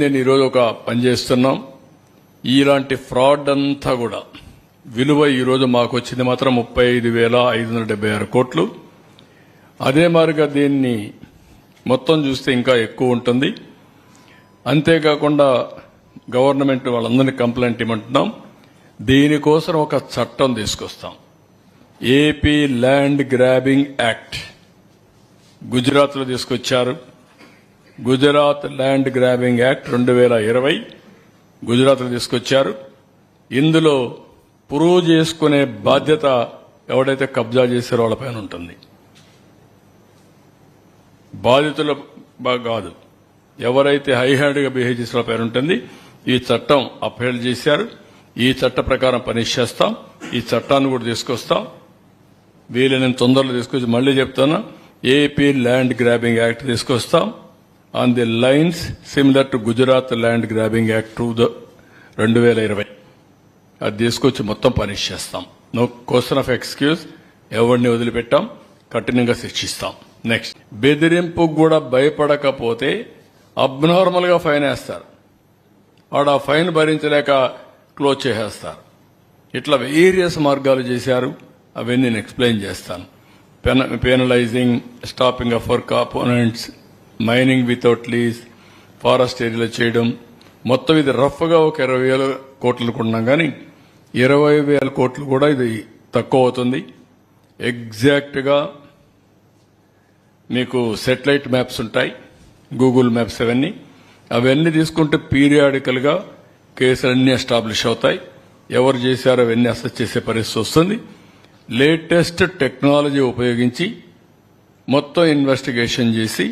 నేను ఈరోజు ఒక పని చేస్తున్నాం. ఇలాంటి ఫ్రాడ్ అంతా కూడా విలువ ఈరోజు మాకు వచ్చింది మాత్రం 35,576 కోట్లు. అదే మాదిరిగా దీన్ని మొత్తం చూస్తే ఇంకా ఎక్కువ ఉంటుంది. అంతేకాకుండా గవర్నమెంట్ వాళ్ళందరినీ కంప్లైంట్ ఇవ్వమంటున్నాం. దీనికోసం ఒక చట్టం తీసుకొస్తాం. ఏపీ ల్యాండ్ గ్రాబింగ్ యాక్ట్ గుజరాత్లో తీసుకొచ్చారు. గుజరాత్ ల్యాండ్ గ్రాబింగ్ యాక్ట్ 2020 గుజరాత్లో తీసుకొచ్చారు. ఇందులో ప్రూవ్ చేసుకునే బాధ్యత ఎవడైతే కబ్జా చేశారో వాళ్ళపైన ఉంటుంది. బాధితుల కాదు, ఎవరైతే హైహ్యాండ్గా బిహేవ్ చేసే వాళ్ళపైన ఉంటుంది. ఈ చట్టం అప్హెల్డ్ చేశారు. ఈ చట్ట ప్రకారం పనిష్ చేస్తాం. ఈ చట్టాన్ని కూడా తీసుకొస్తాం. వీళ్ళని తొందరలో తీసుకొచ్చి మళ్లీ చెప్తాను, ఏపీ ల్యాండ్ గ్రాబింగ్ యాక్ట్ తీసుకొస్తాం on the lines similar to Gujarat land grabbing act 2020. అది తీసుకొచ్చి మొత్తం పనిష్ చేస్తాం. No question of excuse. ఎవరిని వదిలిపెట్టాం, కఠినంగా శిక్షిస్తాం. నెక్స్ట్, బెదిరింపుకు కూడా భయపడకపోతే అబ్నార్మల్ గా ఫైన్ వేస్తారు. వాడు ఆ ఫైన్ భరించలేక క్లోజ్ చేసేస్తారు. ఇట్లా వేరియస్ మార్గాలు చేశారు. అవన్నీ నేను ఎక్స్ప్లెయిన్ చేస్తాను. Penalising, stopping of work components, mining without lease, forest ఏరియాలో చేయడం, మొత్తం ఇది రఫ్గా ఒక 20,000 కోట్లు కొన్నాం. కానీ 20,000 కోట్లు కూడా ఇది తక్కువ అవుతుంది. ఎగ్జాక్ట్గా మీకు సెటిలైట్ మ్యాప్స్ ఉంటాయి, గూగుల్ మ్యాప్స్, అవన్నీ తీసుకుంటే పీరియాడికల్ గా కేసులన్నీ ఎస్టాబ్లిష్ అవుతాయి. ఎవరు చేశారో అవన్నీ అసెస్ చేసే పరిస్థితి వస్తుంది. లేటెస్ట్ టెక్నాలజీ ఉపయోగించి మొత్తం ఇన్వెస్టిగేషన్ చేసి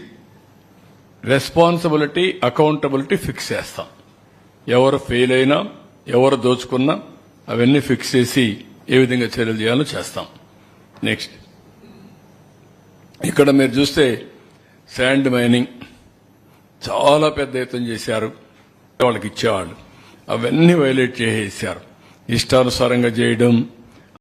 రెస్పాన్సిబిలిటీ, అకౌంటబిలిటీ ఫిక్స్ చేస్తాం. ఎవరు ఫెయిల్ అయినా, ఎవరు దోచుకున్నా అవన్నీ ఫిక్స్ చేసి ఏ విధంగా చర్యలు చేయాలో చేస్తాం. నెక్స్ట్, ఇక్కడ మీరు చూస్తే శాండ్ మైనింగ్ చాలా పెద్ద ఎత్తున చేశారు. వాళ్ళకి ఇచ్చేవాళ్ళు అవన్నీ వైలేట్ చేసేసారు. ఇష్టానుసారంగా చేయడం,